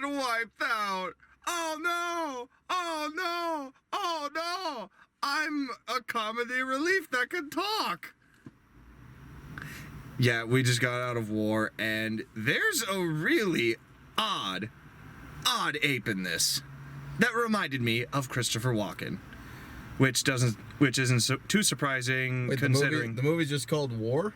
been wiped out. Oh no! Oh no! Oh no! I'm a comedy relief that can talk. Yeah, we just got out of war, and there's a really odd ape in this that reminded me of Christopher Walken, which isn't too surprising. Wait, considering the movie's just called War.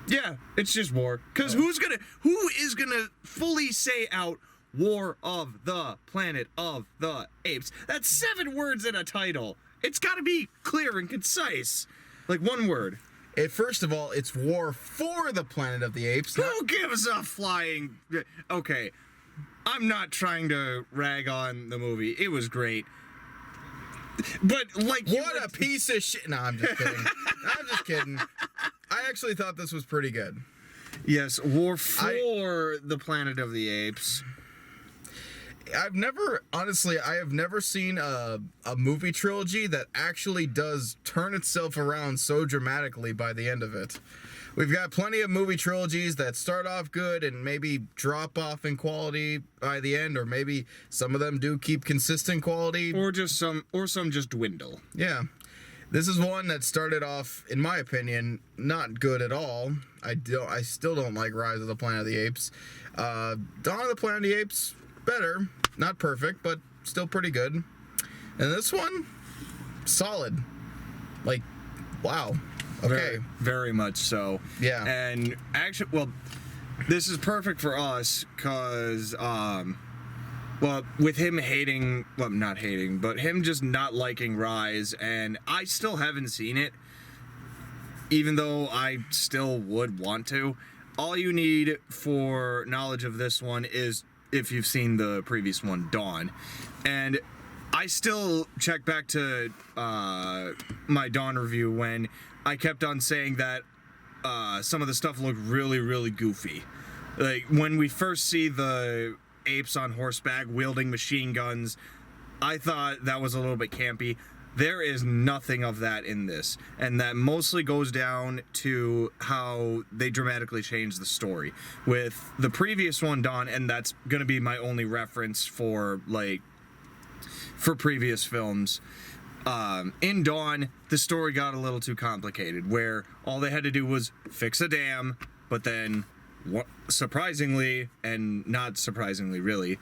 Yeah, it's just war. Because who is gonna fully say out War of the Planet of the Apes? That's 7 words in a title. It's got to be clear and concise, like one word. First of all, it's War for the Planet of the Apes. Who gives a flying... Okay, I'm not trying to rag on the movie. It was great. But, like... What a piece of shit. No, I'm just kidding. I'm just kidding. I actually thought this was pretty good. Yes, War for the Planet of the Apes. I have never seen a movie trilogy that actually does turn itself around so dramatically by the end of it. We've got plenty of movie trilogies that start off good and maybe drop off in quality by the end, or maybe some of them do keep consistent quality. Or some just dwindle. Yeah. This is one that started off, in my opinion, not good at all. I still don't like Rise of the Planet of the Apes. Dawn of the Planet of the Apes, better. Not perfect, but still pretty good. And this one, solid. Like, wow. Okay. Very, very much so. Yeah. And actually, well, this is perfect for us because, with him hating, well, not hating, but him just not liking Rise, and I still haven't seen it, even though I still would want to. All you need for knowledge of this one is if you've seen the previous one, Dawn. And I still check back to my Dawn review when I kept on saying that some of the stuff looked really, really goofy. Like, when we first see the apes on horseback wielding machine guns, I thought that was a little bit campy. There is nothing of that in this, and that mostly goes down to how they dramatically changed the story. With the previous one, Dawn, and that's going to be my only reference for previous films. In Dawn, the story got a little too complicated, where all they had to do was fix a dam, but then, surprisingly, and not surprisingly really,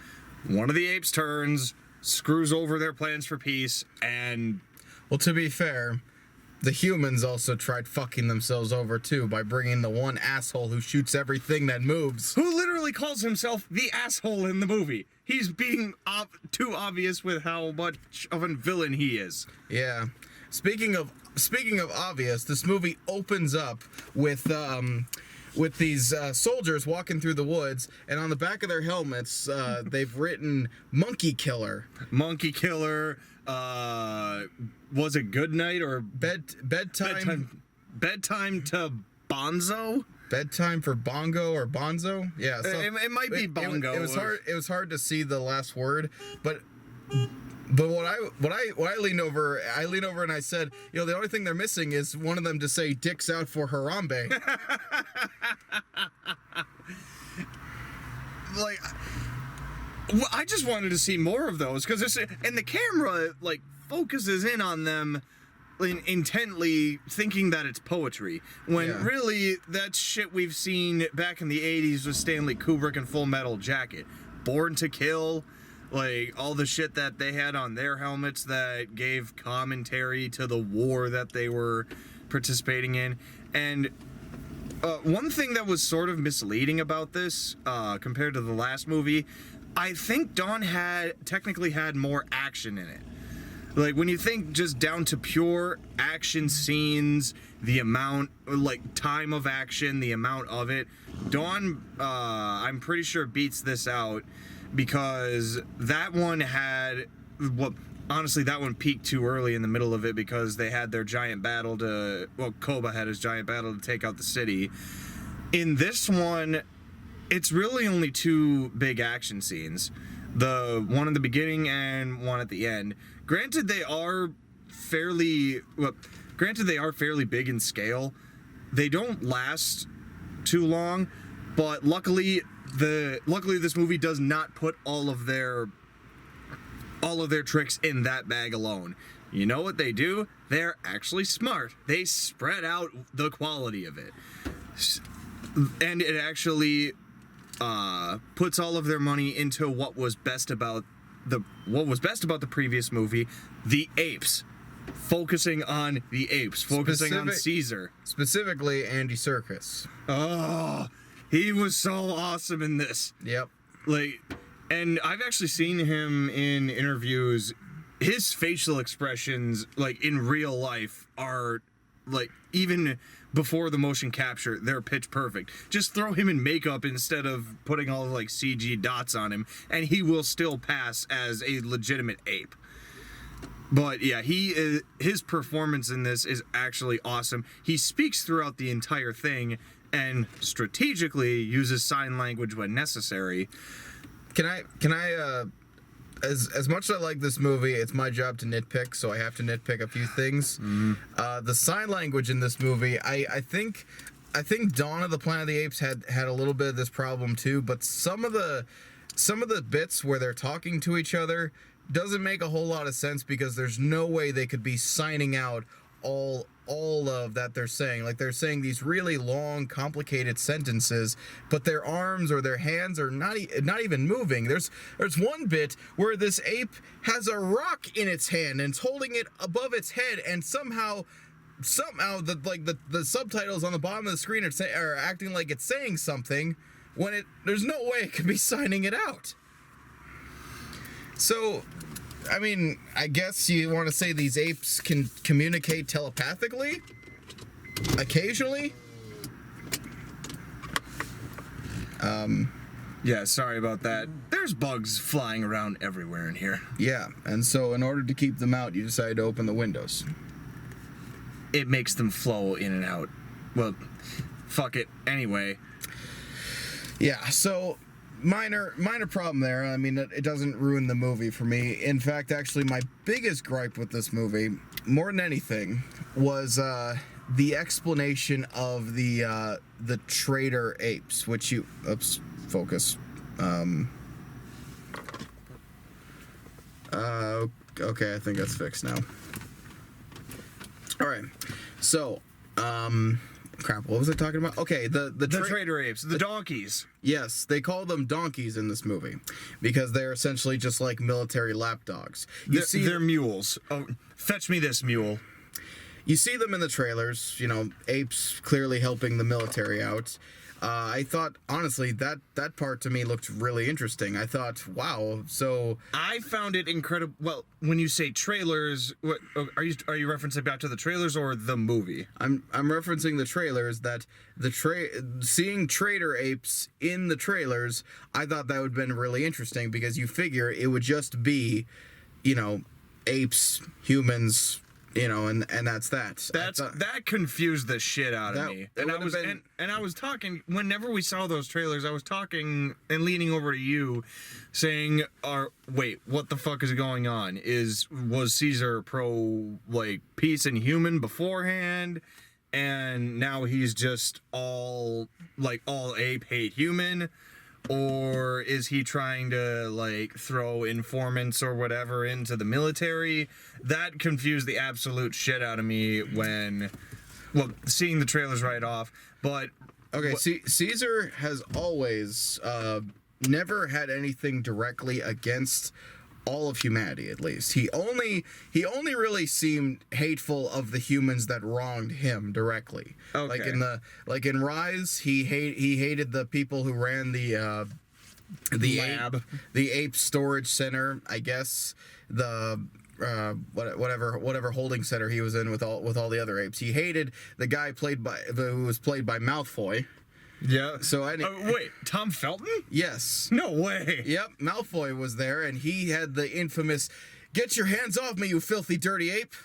one of the apes turns, screws over their plans for peace, and... Well, to be fair, the humans also tried fucking themselves over, too, by bringing the one asshole who shoots everything that moves. Who literally calls himself the asshole in the movie. He's being too obvious with how much of a villain he is. Yeah. Speaking of obvious, this movie opens up with these soldiers walking through the woods, and on the back of their helmets, they've written "Monkey Killer." Monkey Killer. Was it Good Night or bedtime? Bedtime to Bonzo. Bedtime for Bongo or Bonzo? Yeah, so it might be Bongo. It was hard to see the last word, but what I leaned over and I said, the only thing they're missing is one of them to say "dicks out for Harambe." Like, I just wanted to see more of those, because and the camera focuses in on them intently, thinking that it's poetry, when really that's shit we've seen back in the 80s with Stanley Kubrick and Full Metal Jacket. Born to Kill, all the shit that they had on their helmets that gave commentary to the war that they were participating in. And one thing that was sort of misleading about this compared to the last movie, I think Dawn technically had more action in it. When you think just down to pure action scenes, the amount, time of action, the amount of it, Dawn, I'm pretty sure beats this out, because that one had, honestly, that one peaked too early in the middle of it, because they had their giant battle Koba had his giant battle to take out the city. In this one, it's really only 2 big action scenes. The one in the beginning and one at the end. Granted, they are fairly big in scale. They don't last too long, but luckily luckily this movie does not put all of their tricks in that bag alone. You know what they do? They're actually smart. They spread out the quality of it. And it actually puts all of their money into what was best about the previous movie, the apes. Focusing on the apes, focusing on Caesar. Specifically Andy Serkis. Oh, he was so awesome in this. Yep. And I've actually seen him in interviews. His facial expressions, in real life, are, even before the motion capture, they're pitch perfect. Just throw him in makeup instead of putting all the, CG dots on him, and he will still pass as a legitimate ape. But, yeah, his performance in this is actually awesome. He speaks throughout the entire thing and strategically uses sign language when necessary. Can I as much as I like this movie, it's my job to nitpick, so I have to nitpick a few things. The sign language in this movie, I think Dawn of the Planet of the Apes had a little bit of this problem too, but some of the bits where they're talking to each other doesn't make a whole lot of sense, because there's no way they could be signing out all of that they're saying. They're saying these really long, complicated sentences, but their arms or their hands are not even moving. There's one bit where this ape has a rock in its hand and it's holding it above its head, and somehow the subtitles on the bottom of the screen are acting like it's saying something when there's no way it could be signing it out. So, I mean, I guess you want to say these apes can communicate telepathically? Occasionally? Yeah, sorry about that. There's bugs flying around everywhere in here. Yeah, and so in order to keep them out, you decided to open the windows. It makes them flow in and out. Well, fuck it. Anyway. Yeah, so... Minor problem there. I mean, it doesn't ruin the movie for me. In fact, actually, my biggest gripe with this movie, more than anything, was the explanation of the traitor apes, which you... Oops, focus. Okay, I think that's fixed now. All right, so... Crap, what was I talking about? Okay, the traitor apes, the donkeys. Yes, they call them donkeys in this movie because they're essentially just like military lapdogs. They're mules. Oh, fetch me this mule. You see them in the trailers, apes clearly helping the military out. I thought, honestly, that part to me looked really interesting. I thought, wow, so... I found it incredible. Well, when you say trailers, what are you referencing back to the trailers or the movie? I'm referencing the trailers, that seeing traitor apes in the trailers, I thought that would have been really interesting, because you figure it would just be, apes, humans... and that's that. That confused the shit out of me. And I was talking, whenever we saw those trailers, I was talking and leaning over to you, saying, wait, what the fuck is going on? Was Caesar pro peace and human beforehand, and now he's just all ape, hate human? Or is he trying to, throw informants or whatever into the military? That confused the absolute shit out of me when, seeing the trailers right off. But... Okay, Caesar has always never had anything directly against all of humanity, at least. He only really seemed hateful of the humans that wronged him directly. Okay. In Rise, he hated the people who ran the lab, the ape storage center, I guess, the whatever holding center he was in with all the other apes. He hated the guy who was played by Malfoy. Yeah. So wait, Tom Felton? Yes. No way. Yep, Malfoy was there, and he had the infamous, "Get your hands off me, you filthy dirty ape."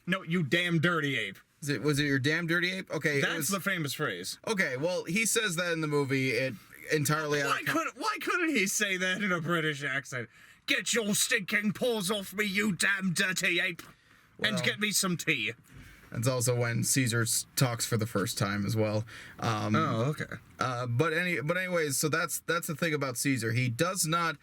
No, you damn dirty ape. Was it your damn dirty ape? Okay. That's the famous phrase. Okay, well, he says that in the movie. It entirely Why couldn't he say that in a British accent? Get your stinking paws off me, you damn dirty ape. And get me some tea. That's also when Caesar talks for the first time as well. Oh, okay. But anyways, so that's the thing about Caesar. He does not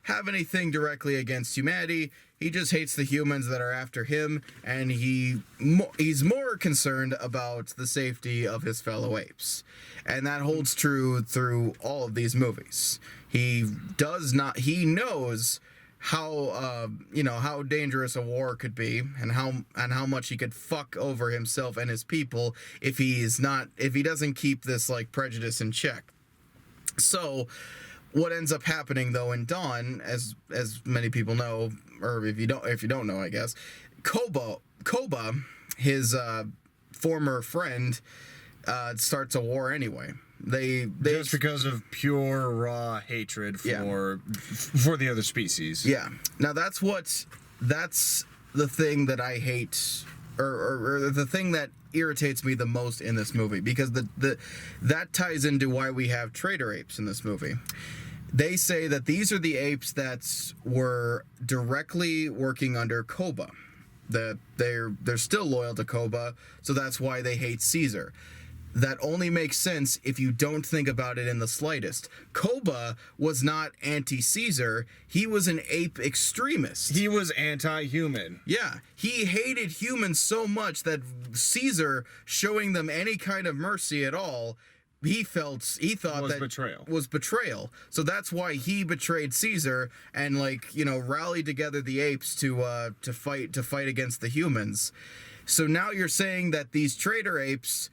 have anything directly against humanity. He just hates the humans that are after him, and he's more concerned about the safety of his fellow apes. And that holds true through all of these movies. He knows how dangerous a war could be, and how much he could fuck over himself and his people if he doesn't keep this like prejudice in check. So what ends up happening though in Dawn, as many people know, or if you don't know, I guess, Koba, his former friend, starts a war anyway. They just because of pure raw hatred for the other species. Yeah. Now that's the thing that I hate, or the thing that irritates me the most in this movie, because that ties into why we have traitor apes in this movie. They say that these are the apes that were directly working under Koba. That they're still loyal to Koba, so that's why they hate Caesar. That only makes sense if you don't think about it in the slightest. Koba was not anti-Caesar. He was an ape extremist. He was anti-human. Yeah. He hated humans so much that Caesar showing them any kind of mercy at all, he thought that was betrayal. So that's why he betrayed Caesar and rallied together the apes to fight against the humans. So now you're saying that these traitor apes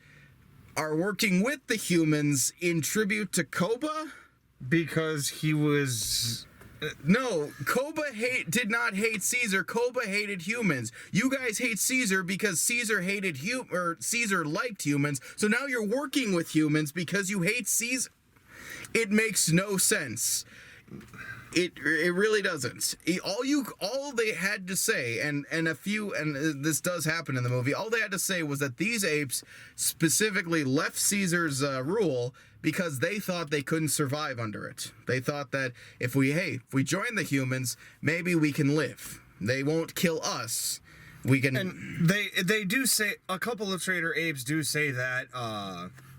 are working with the humans in tribute to Koba? Because he was... No, Koba did not hate Caesar. Koba hated humans. You guys hate Caesar because Caesar Caesar liked humans. So now you're working with humans because you hate Caesar. It makes no sense. It really doesn't. All they had to say, and this does happen in the movie, all they had to say was that these apes specifically left Caesar's rule because they thought they couldn't survive under it. They thought that if we join the humans, maybe we can live. They won't kill us. We can. And they do say, a couple of traitor apes do say that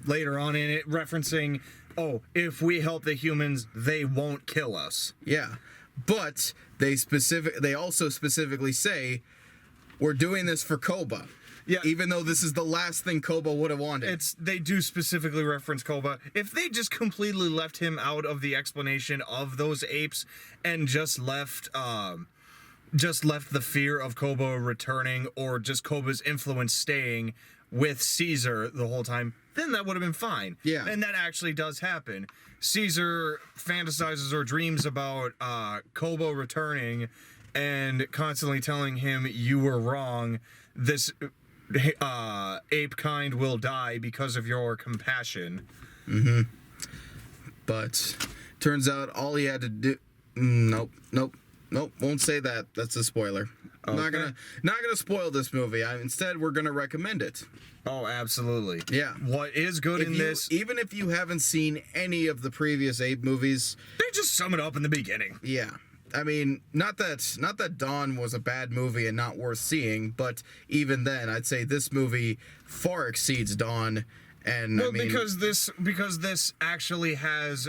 later on in it, referencing, oh, if we help the humans, they won't kill us. Yeah, but they also specifically say, we're doing this for Koba. Yeah. Even though this is the last thing Koba would have wanted. They do specifically reference Koba. If they just completely left him out of the explanation of those apes and just left the fear of Koba returning, or just Koba's influence staying with Caesar the whole time, then that would have been fine. Yeah. And that actually does happen. Caesar fantasizes or dreams about Koba returning and constantly telling him, you were wrong. This ape kind will die because of your compassion. Mm-hmm. But turns out all he had to do... Nope. Won't say that. That's a spoiler. Okay. Not gonna spoil this movie. Instead, we're gonna recommend it. Oh, absolutely. Yeah. What is good in this? Even if you haven't seen any of the previous Ape movies, they just sum it up in the beginning. Yeah. I mean, not that Dawn was a bad movie and not worth seeing, but even then, I'd say this movie far exceeds Dawn. And well, because this actually has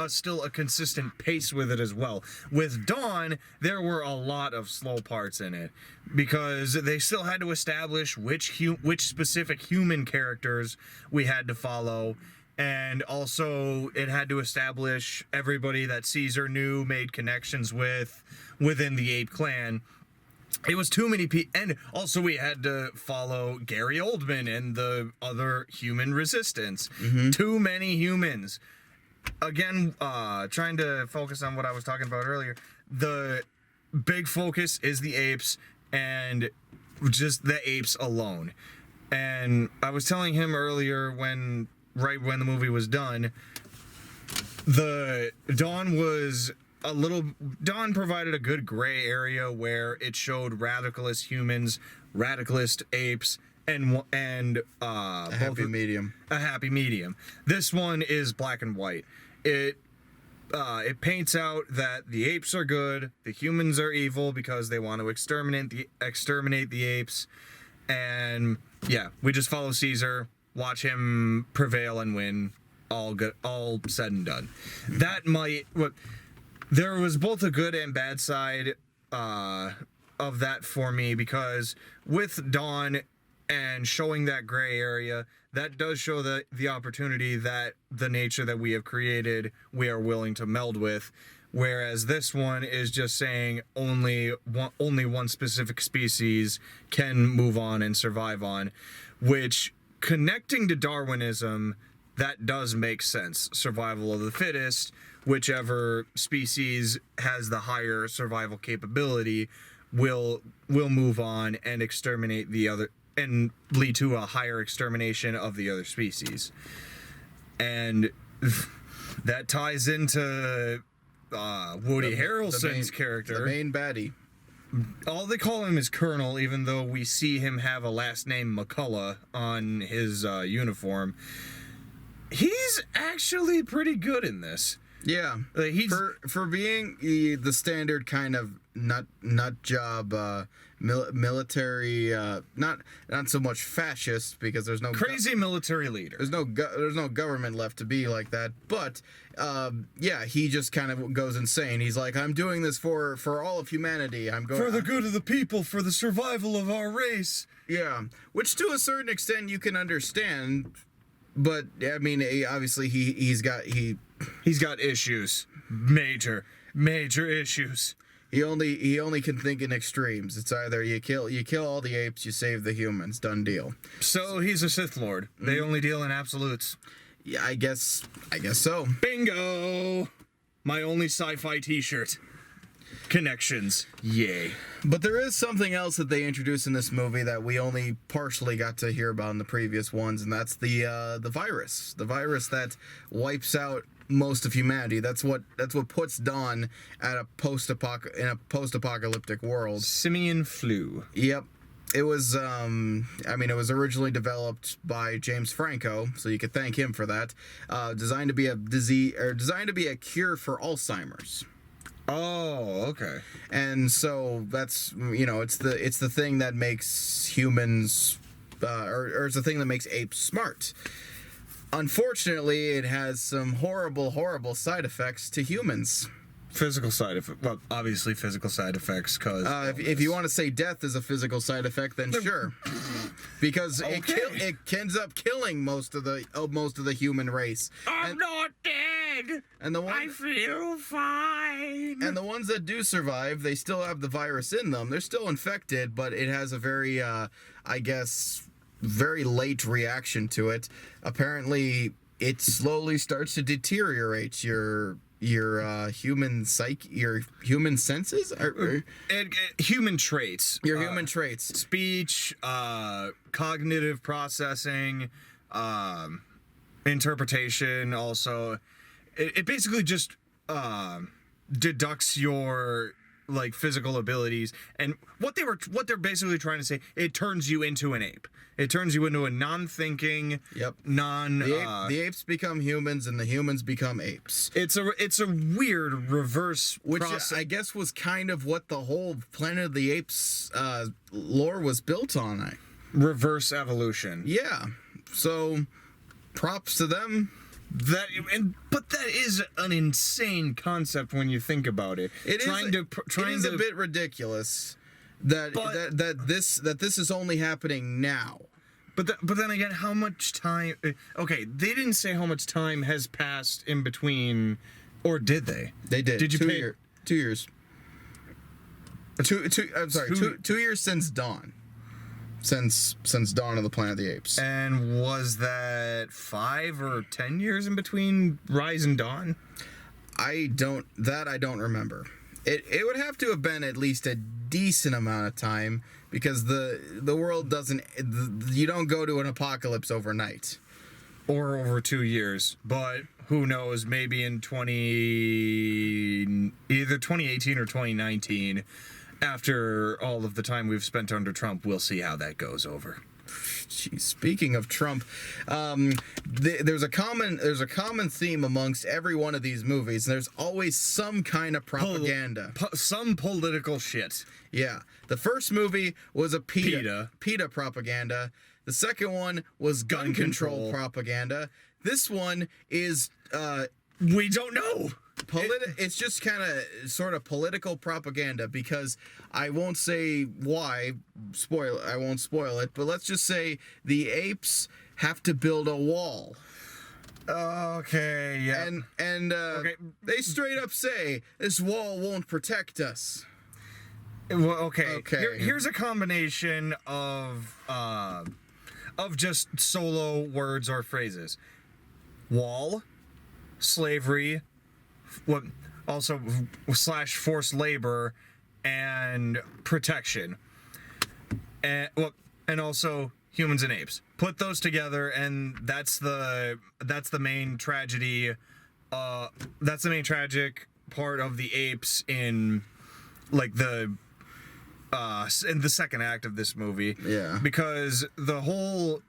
still a consistent pace with it as well. With Dawn, there were a lot of slow parts in it because they still had to establish which specific human characters we had to follow, and also it had to establish everybody that Caesar knew, made connections with within the Ape clan. It was too many people, and also we had to follow Gary Oldman and the other human resistance. Mm-hmm. Too many humans. Again, trying to focus on what I was talking about earlier. The big focus is the apes, and just the apes alone. And I was telling him earlier, right when the movie was done, Dawn provided a good gray area where it showed radicalist humans, radicalist apes, and a happy medium. A happy medium. This one is black and white. It paints out that the apes are good, the humans are evil because they want to exterminate the apes, and Yeah, we just follow Caesar, watch him prevail and win. All good, all said and done. There was both a good and bad side of that for me, because with Dawn and showing that gray area, that does show the opportunity that the nature that we have created, we are willing to meld with. Whereas this one is just saying only one specific species can move on and survive on, which, connecting to Darwinism, that does make sense. Survival of the fittest, whichever species has the higher survival capability will move on and exterminate the other, and lead to a higher extermination of the other species. And that ties into Woody Harrelson's character. The main baddie. All they call him is Colonel, even though we see him have a last name McCullough on his uniform. He's actually pretty good in this. Yeah, he's for being the standard kind of nut job military, not so much fascist, because there's no crazy military leader. There's no government left to be like that. But yeah, he just kind of goes insane. He's like, I'm doing this for all of humanity. I'm going for the good of the people, for the survival of our race. Yeah, which to a certain extent you can understand. But I mean, obviously he's got issues, major issues. He only can think in extremes. It's either you kill all the apes, you save the humans. Done deal. So he's a Sith Lord. They only deal in absolutes. Yeah, I guess so. Bingo! My only sci-fi T-shirt. Connections. Yay. But there is something else that they introduced in this movie that we only partially got to hear about in the previous ones, and that's the virus. The virus that wipes out most of humanity. That's what puts Dawn at in a post-apocalyptic world. Simian flu. Yep. It was it was originally developed by James Franco, so you could thank him for that. Designed to be a cure for Alzheimer's. Oh, okay. And so that's, it's the thing that makes humans, or it's the thing that makes apes smart. Unfortunately, it has some horrible side effects to humans. Physical side effects. Well, obviously physical side effects, because if you want to say death is a physical side effect, then sure, because it ends up killing most of the human race. I'm not dead. And I feel fine. And the ones that do survive, they still have the virus in them. They're still infected, but it has a very, very late reaction to it. Apparently, it slowly starts to deteriorate your human psyche, your human senses, human traits. Your human traits. Speech, cognitive processing, interpretation. Also, it basically just deducts your physical abilities, and what they're basically trying to say, it turns you into an ape. It turns you into a non-thinking, the apes become humans, and the humans become apes. It's a weird reverse process. I guess was kind of what the whole Planet of the Apes lore was built on. Reverse evolution. Yeah. So, props to them. But that is an insane concept when you think about it. It is a bit ridiculous that this is only happening now. But then again, how much time? Okay, they didn't say how much time has passed in between, or did they? They did. Did you 2 pay? years. 2 years. I'm sorry. 2 years since Dawn. Since Dawn of the Planet of the Apes. And was that 5 or 10 years in between Rise and Dawn? I don't remember. It would have to have been at least a decent amount of time, because the world doesn't. You don't go to an apocalypse overnight. Or over 2 years, but who knows? Maybe in either 2018 or 2019. After all of the time we've spent under Trump, we'll see how that goes over. Jeez, speaking of Trump, there's a common theme amongst every one of these movies. There's always some kind of propaganda, some political shit. Yeah, the first movie was a PETA propaganda. The second one was gun control propaganda. This one is we don't know. It's just kind of sort of political propaganda, because I won't say why, I won't spoil it, but let's just say the apes have to build a wall. Okay, yeah. And okay. They straight up say this wall won't protect us. Well, okay. Here's a combination of just solo words or phrases. Wall, slavery, what also / forced labor, and protection, and also humans and apes. Put those together, and that's the main tragedy. That's the main tragic part of the apes in like in the second act of this movie. Yeah. Because the whole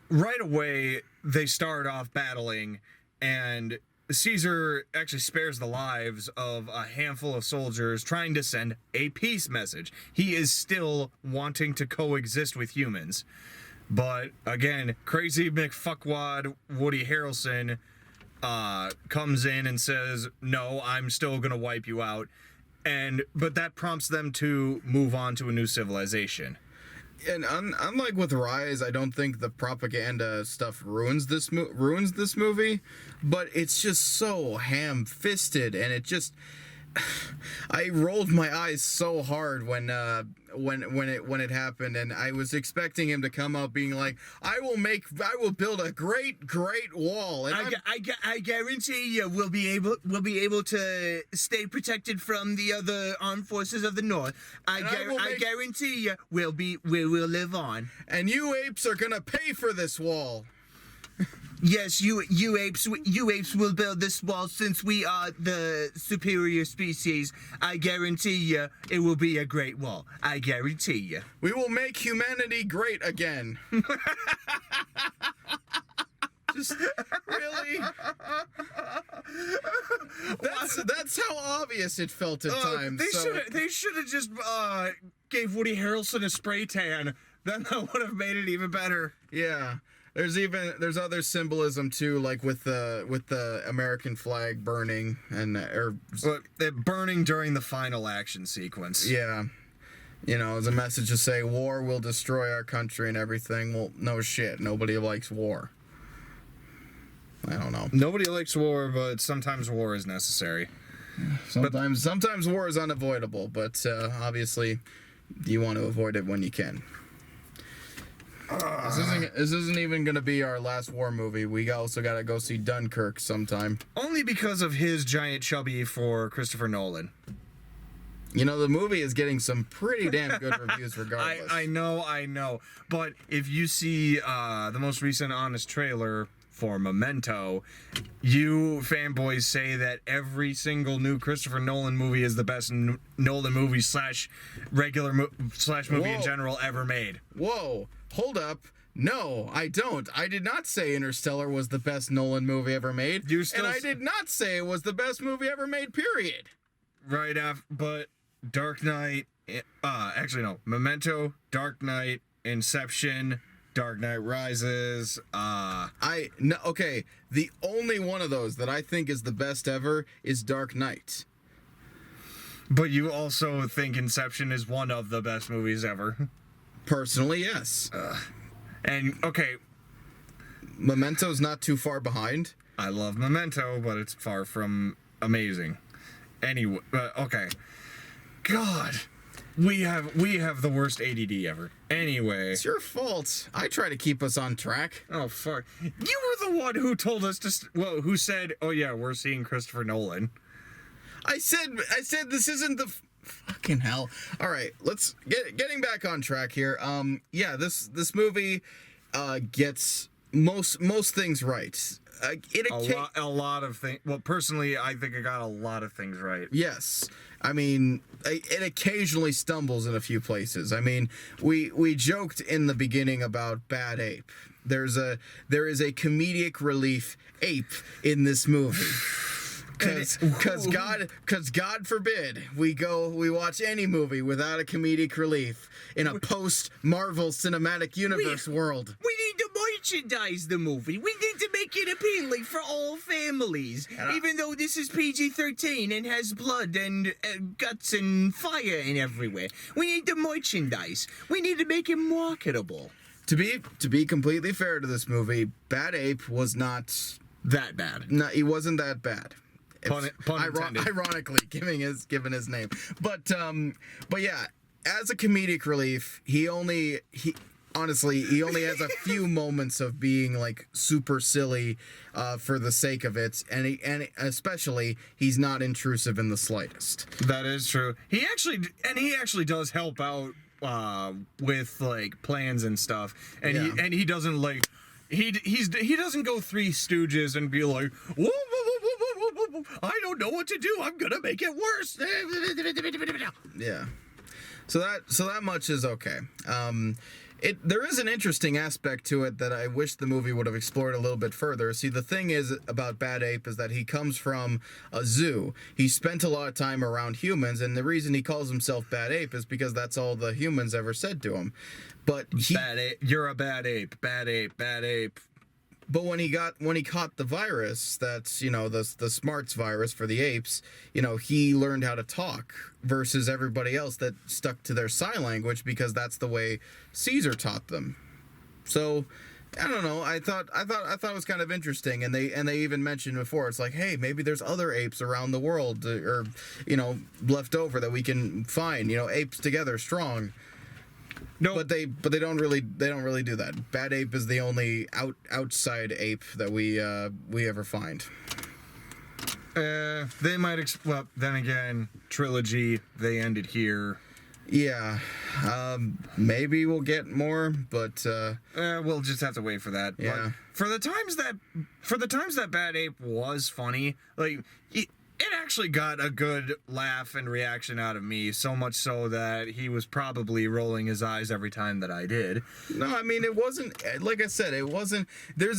right away they start off battling, and Caesar actually spares the lives of a handful of soldiers trying to send a peace message. He is still wanting to coexist with humans. But again, crazy McFuckwad Woody Harrelson comes in and says, "No, I'm still gonna wipe you out." But that prompts them to move on to a new civilization. And unlike with Rise, I don't think the propaganda stuff ruins this movie, but it's just so ham-fisted, and it just I rolled my eyes so hard when it happened, and I was expecting him to come out being like, I will build a great wall, and I guarantee you we'll be able to stay protected from the other armed forces of the North. I guarantee you we will live on. And you apes are gonna pay for this wall. Yes, you apes will build this wall since we are the superior species. I guarantee you it will be a great wall. I guarantee you. We will make humanity great again. Just really? That's how obvious it felt at times. They should have just gave Woody Harrelson a spray tan. Then that would have made it even better. Yeah. There's other symbolism too, like with the American flag burning burning during the final action sequence. Yeah, as a message to say war will destroy our country and everything. Well, no shit, nobody likes war. I don't know. Nobody likes war, but sometimes war is necessary. Sometimes war is unavoidable, but obviously you want to avoid it when you can. This isn't even going to be our last war movie. We also got to go see Dunkirk sometime. Only because of his giant chubby for Christopher Nolan. The movie is getting some pretty damn good reviews regardless. I know. But if you see the most recent honest trailer for Memento, you fanboys say that every single new Christopher Nolan movie is the best Nolan movie / regular / movie in general ever made. Whoa. Hold up. No, I don't. I did not say Interstellar was the best Nolan movie ever made. And I did not say it was the best movie ever made, period. Right after, but Dark Knight, actually no, Memento, Dark Knight, Inception, Dark Knight Rises, okay, the only one of those that I think is the best ever is Dark Knight. But you also think Inception is one of the best movies ever? Personally, yes. And, okay. Memento's not too far behind. I love Memento, but it's far from amazing. Anyway, okay. God, we have the worst ADD ever. Anyway. It's your fault. I try to keep us on track. Oh, fuck. You were the one who told us who said, oh yeah, we're seeing Christopher Nolan. I said this isn't the... Fucking hell. All right, let's getting back on track here. This movie gets most things right. A lot of things. Well, personally, I think it got a lot of things right. Yes. I mean, it occasionally stumbles in a few places. I mean, we joked in the beginning about Bad Ape. There is a comedic relief ape in this movie. Because God forbid we watch any movie without a comedic relief in a post-Marvel Cinematic Universe world. We need to merchandise the movie. We need to make it appealing for all families. Even though this is PG-13 and has blood and guts and fire and everywhere. We need to merchandise. We need to make it marketable. To be completely fair to this movie, Bad Ape was not that bad. No, he wasn't that bad. Pun intended. Ironically, given his name. But yeah, as a comedic relief, he only has a few moments of being like super silly for the sake of it, and especially he's not intrusive in the slightest. That is true. He actually does help out with like plans and stuff, and he doesn't like he doesn't go Three Stooges and be like, whoa, whoa, whoa, whoa, whoa, whoa, whoa, I don't know what to do. I'm gonna make it worse. Yeah. So that much is okay. There is an interesting aspect to it that I wish the movie would have explored a little bit further. See, the thing is about Bad Ape is that he comes from a zoo. He spent a lot of time around humans, and the reason he calls himself Bad Ape is because that's all the humans ever said to him. But Bad ape, you're a bad ape, bad ape, bad ape. But when he caught the virus, that's, the smarts virus for the apes, he learned how to talk versus everybody else that stuck to their sign language because that's the way Caesar taught them. So, I don't know. I thought it was kind of interesting, and they even mentioned before, it's like, hey, maybe there's other apes around the world or left over that we can find, apes together strong. No, but they don't really do that. Bad Ape is the only outside ape that we ever find. They might well, then again, Trilogy, they ended here. Yeah, maybe we'll get more, but we'll just have to wait for that. Yeah. But for the times that Bad Ape was funny, like it actually got a good laugh and reaction out of me, so much so that he was probably rolling his eyes every time that I did. No, I mean, it wasn't, like I said, it wasn't, there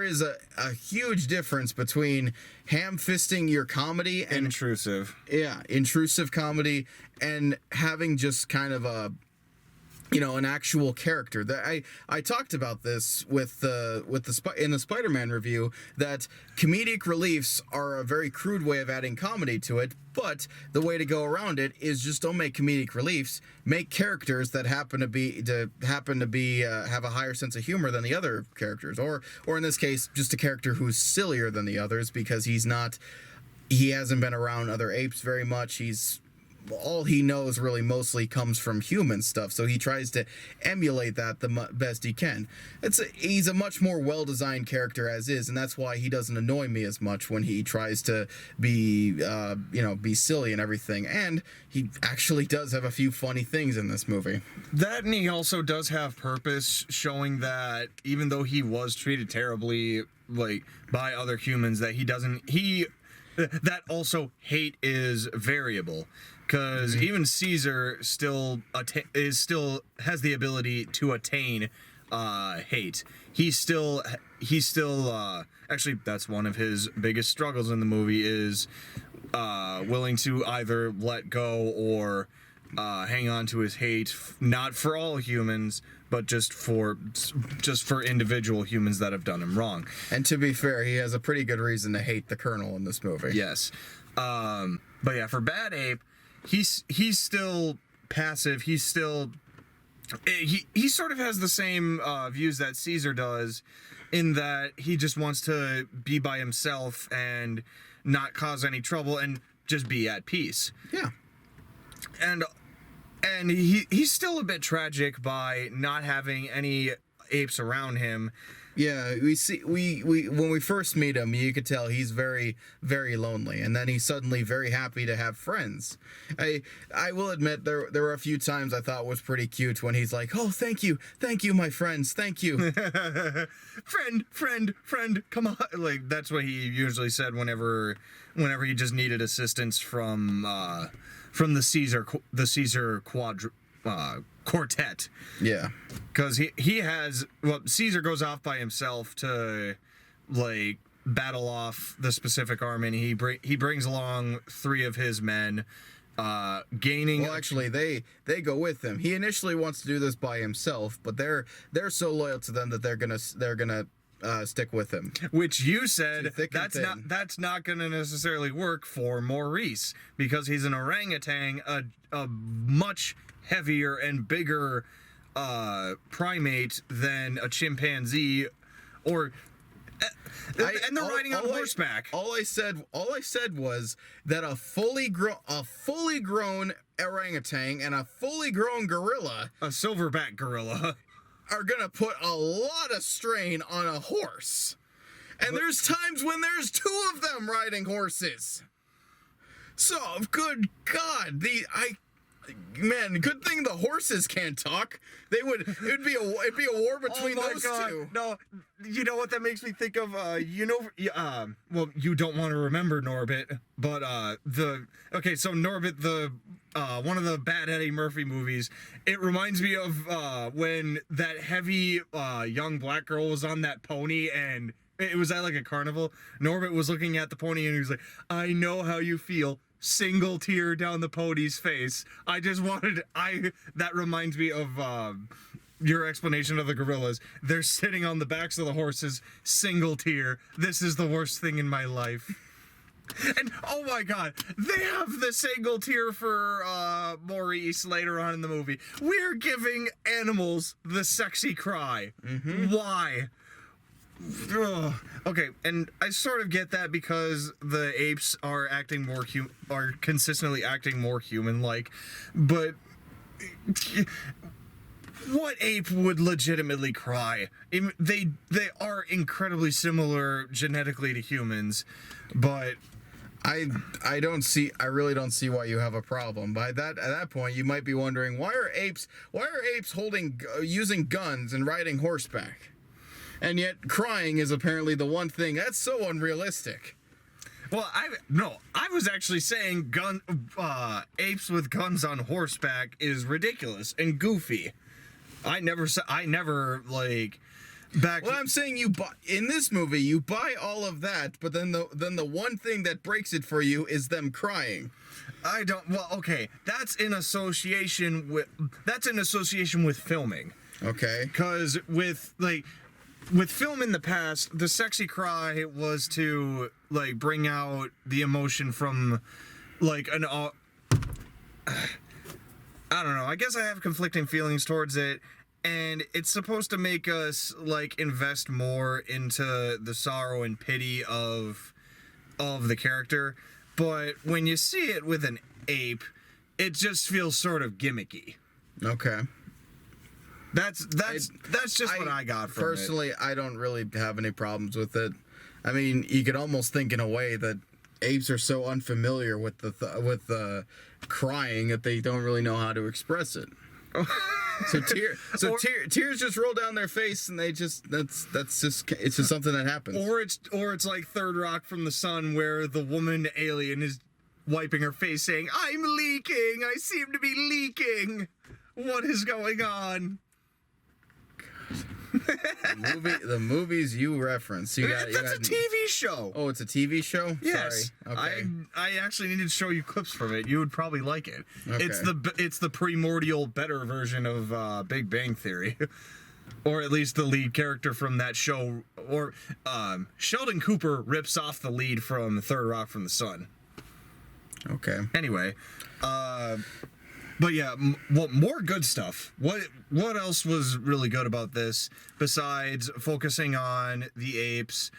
is a huge difference between ham-fisting your comedy and intrusive. Yeah, intrusive comedy and having just kind of an actual character. That I talked about this in the Spider-Man review, that comedic reliefs are a very crude way of adding comedy to it, but the way to go around it is just don't make comedic reliefs, make characters that happen to be have a higher sense of humor than the other characters, or in this case just a character who's sillier than the others because he hasn't been around other apes very much. All he knows really mostly comes from human stuff, so he tries to emulate that the best he can. He's a much more well-designed character as is, and that's why he doesn't annoy me as much when he tries to be silly and everything. And he actually does have a few funny things in this movie. That, and he also does have purpose, showing that even though he was treated terribly, like, by other humans, that that also hate is variable. Because even Caesar still has the ability to attain hate. He's still actually, that's one of his biggest struggles in the movie, is willing to either let go or hang on to his hate, not for all humans, but just for individual humans that have done him wrong. And to be fair, he has a pretty good reason to hate the Colonel in this movie. Yes, but yeah, for Bad Ape, he's still passive. He's still he sort of has the same views that Caesar does, in that he just wants to be by himself and not cause any trouble and just be at peace. Yeah. And he's still a bit tragic by not having any apes around him. Yeah, we when we first meet him, you could tell he's very, very lonely, and then he's suddenly very happy to have friends. I will admit there were a few times I thought was pretty cute when he's like, "Oh, thank you, my friends, thank you." friend, come on. Like, that's what he usually said whenever he just needed assistance from the Caesar quartet. Yeah, because he has, Caesar goes off by himself to, like, battle off the specific army, and he brings along 3 of his men, gaining. Well, actually, they go with him. He initially wants to do this by himself, but they're so loyal to them that they're gonna stick with him. Which you said that's not gonna necessarily work for Maurice, because he's an orangutan, a much heavier and bigger primate than a chimpanzee, and they're riding on horseback. All I said was that a fully grown orangutan and a fully grown gorilla, a silverback gorilla, are gonna put a lot of strain on a horse. And there's times when there's 2 of them riding horses. So, good God, man, good thing the horses can't talk. It'd be a war between those 2. No, you know what that makes me think of? Well, you don't want to remember Norbit, but so Norbit, one of the bad Eddie Murphy movies, it reminds me of when that heavy young black girl was on that pony, and it was at like a carnival. Norbit was looking at the pony and he was like, "I know how you feel." Single tear down the pony's face. That reminds me of your explanation of the gorillas. They're sitting on the backs of the horses, single tear. This is the worst thing in my life. And oh my God, they have the single tear for Maurice later on in the movie. We're giving animals the sexy cry. Mm-hmm. Why? Ugh. Okay, and I sort of get that because the apes are consistently acting more human-like, but what ape would legitimately cry? They are incredibly similar genetically to humans, but I really don't see why you have a problem. At that point, you might be wondering, why are apes using guns and riding horseback? And yet crying is apparently the one thing that's so unrealistic. Well, I was actually saying apes with guns on horseback is ridiculous and goofy. I never like back. Well, I'm saying in this movie you buy all of that, but then the one thing that breaks it for you is them crying. I don't. Well, okay, that's in association with filming. Okay, because with film in the past, the sexy cry was to like bring out the emotion from like an I don't know. I guess I have conflicting feelings towards it, and it's supposed to make us like invest more into the sorrow and pity of the character. But when you see it with an ape, it just feels sort of gimmicky. Okay. That's just what I got from personally, I don't really have any problems with it. I mean, you could almost think in a way that apes are so unfamiliar with the crying that they don't really know how to express it. Tears just roll down their face, and it's just something that happens. Or it's like Third Rock from the Sun, where the woman alien is wiping her face, saying, "I'm leaking. I seem to be leaking. What is going on?" The movies you reference. That's a TV show. Oh, it's a TV show? Yes. Sorry. Okay. I actually needed to show you clips from it. You would probably like it. Okay. It's the primordial, better version of Big Bang Theory. Or at least the lead character from that show. Or Sheldon Cooper rips off the lead from Third Rock from the Sun. Okay. Anyway, but yeah, more good stuff. What else was really good about this besides focusing on the apes?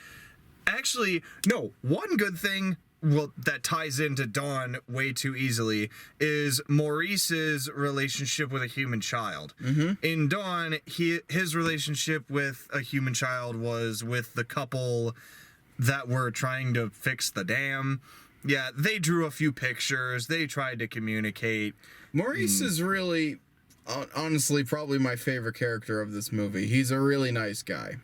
Actually, no. One good thing, that ties into Dawn way too easily, is Maurice's relationship with a human child. Mm-hmm. In Dawn, his relationship with a human child was with the couple that were trying to fix the dam. Yeah, they drew a few pictures. They tried to communicate. Maurice is really, honestly, probably my favorite character of this movie. He's a really nice guy.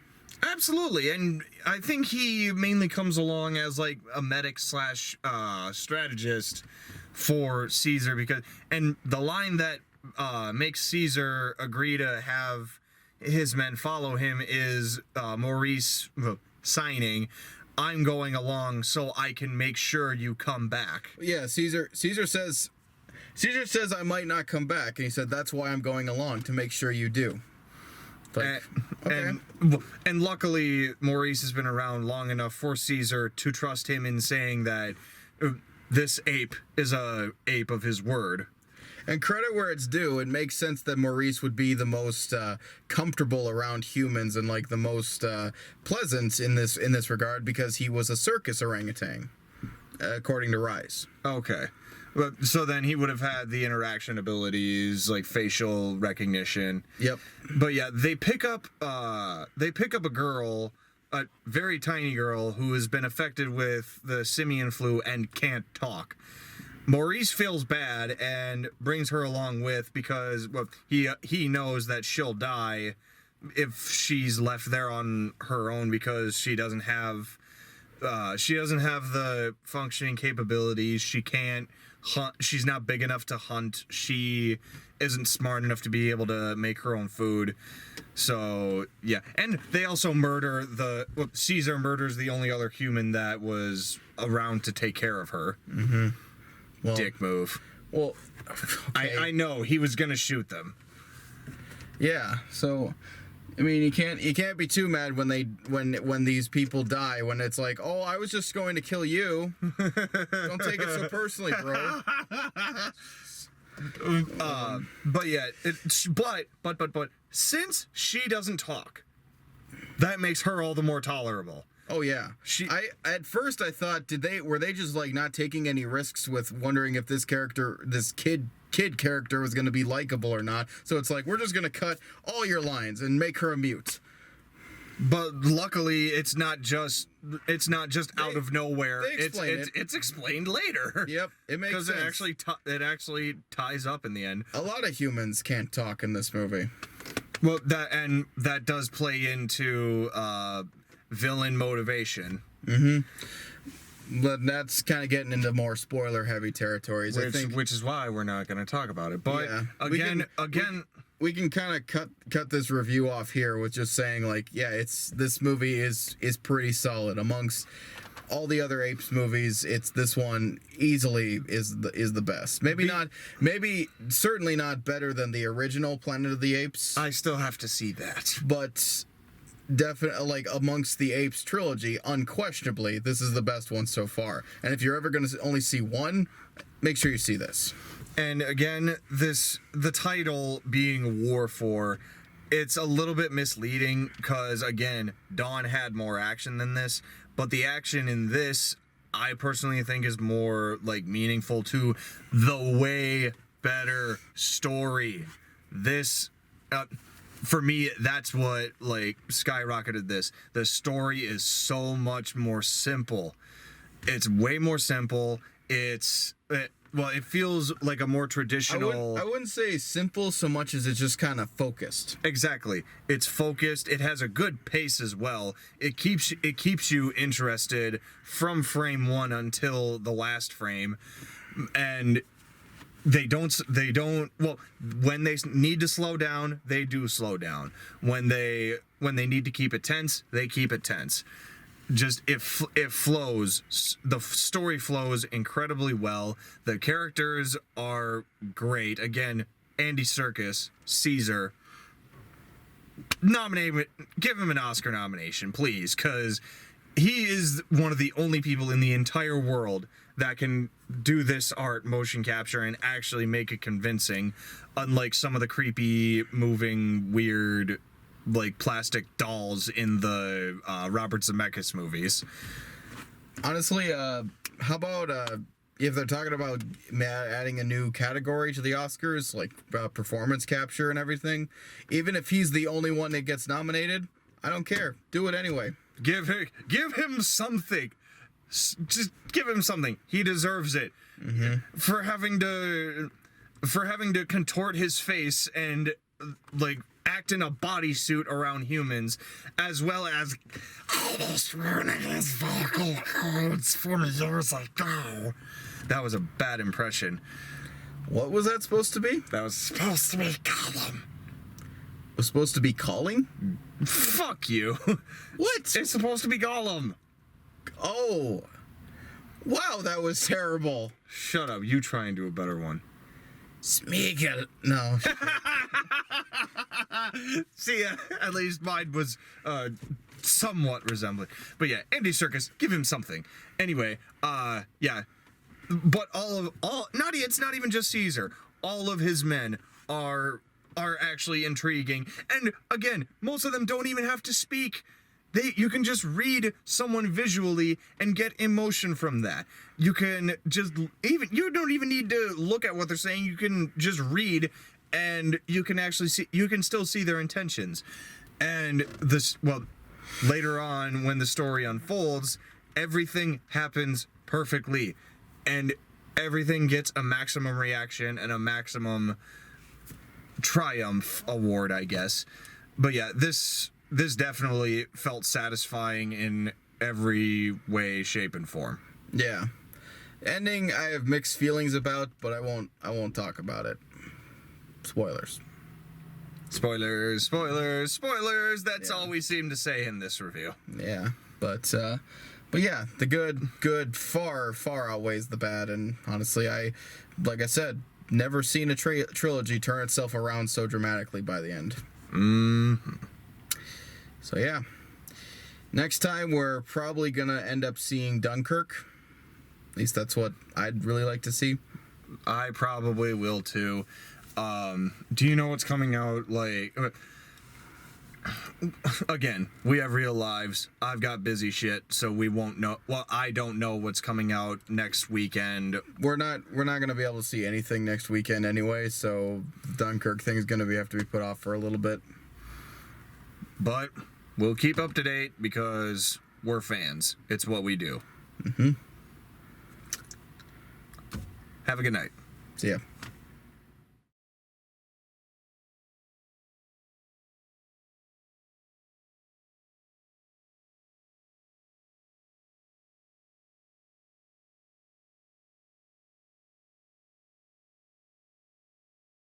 Absolutely, and I think he mainly comes along as like a medic / strategist for Caesar, and the line that makes Caesar agree to have his men follow him is Maurice signing, I'm going along so I can make sure you come back. Yeah, Caesar says I might not come back, and he said that's why I'm going along, to make sure you do. Like, and luckily Maurice has been around long enough for Caesar to trust him in saying that this ape is a ape of his word. And credit where it's due, it makes sense that Maurice would be the most comfortable around humans and like the most pleasant in this regard, because he was a circus orangutan, according to Rise. Okay. So then he would have had the interaction abilities, like facial recognition. Yep. But yeah, they pick up a girl, a very tiny girl who has been affected with the simian flu and can't talk. Maurice feels bad and brings her along with, because he knows that she'll die if she's left there on her own, because she doesn't have the functioning capabilities. She can't hunt. She's not big enough to hunt. She isn't smart enough to be able to make her own food. So yeah, and they also murder Caesar murders the only other human that was around to take care of her. Mm-hmm. Well, dick move. Well, okay. I know he was gonna shoot them. Yeah, so I mean, you can't be too mad when these people die, when it's like, oh, I was just going to kill you. Don't take it so personally, bro. But yeah, but since she doesn't talk, that makes her all the more tolerable. Oh yeah. At first I thought, were they just like not taking any risks with wondering if this kid character was going to be likable or not. So it's like, we're just going to cut all your lines and make her a mute. But luckily it's not just out of nowhere. It's explained later. Yep, it makes sense. Because it actually ties up in the end. A lot of humans can't talk in this movie. Well, that does play into villain motivation. Mm-hmm. But that's kind of getting into more spoiler-heavy territories, I think. Which is why we're not going to talk about it. But yeah, again, we can kind of cut this review off here with just saying, like, yeah, this movie is pretty solid. Amongst all the other Apes movies, this one easily is the best. Maybe certainly not better than the original Planet of the Apes. I still have to see that, but definitely, like, amongst the Apes trilogy, unquestionably, this is the best one so far. And if you're ever going to only see one, make sure you see this. And again, the title being War 4, it's a little bit misleading, because again, Dawn had more action than this, but the action in this, I personally think, is more like meaningful to the way better story. This for me, that's what like skyrocketed this. The story is so much more simple. It's way more simple. It feels like a more traditional. I wouldn't say simple so much as it's just kind of focused. Exactly. It's focused. It has a good pace as well. It keeps you interested from frame 1 until the last frame. And they don't well, when they need to slow down, they do slow down. When they need to keep it tense, they keep it tense. Just it flows. The story flows incredibly well. The characters are great. Again, Andy Serkis, Caesar. Give him an Oscar nomination, please, because he is one of the only people in the entire world that can do this art, motion capture, and actually make it convincing, unlike some of the creepy, moving, weird, like, plastic dolls in the Robert Zemeckis movies. Honestly, how about if they're talking about adding a new category to the Oscars, like performance capture and everything, even if he's the only one that gets nominated, I don't care. Do it anyway. Give him something. Just give him something. He deserves it. Mm-hmm. For having to contort his face and like act in a bodysuit around humans, as well as almost ruining his vocal cords 40 years ago. That was a bad impression. What was that supposed to be? That was supposed to be Gollum. It was supposed to be calling? Fuck you. What? It's supposed to be Gollum. Oh. Wow, that was terrible. Shut up. You try and do a better one. Smeagol. No. See, at least mine was somewhat resembling. But yeah, Andy Serkis, give him something. Anyway, yeah. But it's not even just Caesar. All of his men are actually intriguing. And again, most of them don't even have to speak. You can just read someone visually and get emotion from that. You can you don't even need to look at what they're saying. You can just read, and you can still see their intentions. And later on when the story unfolds, everything happens perfectly, and everything gets a maximum reaction and a maximum triumph award, I guess. But yeah, this definitely felt satisfying in every way, shape, and form. Yeah. Ending I have mixed feelings about, but I won't talk about it. Spoilers. Spoilers, spoilers, spoilers. That's all we seem to say in this review. Yeah. But yeah, the good far outweighs the bad, and honestly, like I said, never seen a trilogy turn itself around so dramatically by the end. Mm-hmm. So yeah, next time we're probably gonna end up seeing Dunkirk. At least that's what I'd really like to see. I probably will too. Do you know what's coming out? Like, again, we have real lives. I've got busy shit, so we won't know. Well, I don't know what's coming out next weekend. We're not gonna be able to see anything next weekend anyway. So Dunkirk thing is gonna have to be put off for a little bit. But we'll keep up to date because we're fans. It's what we do. Mm-hmm. Have a good night. See ya.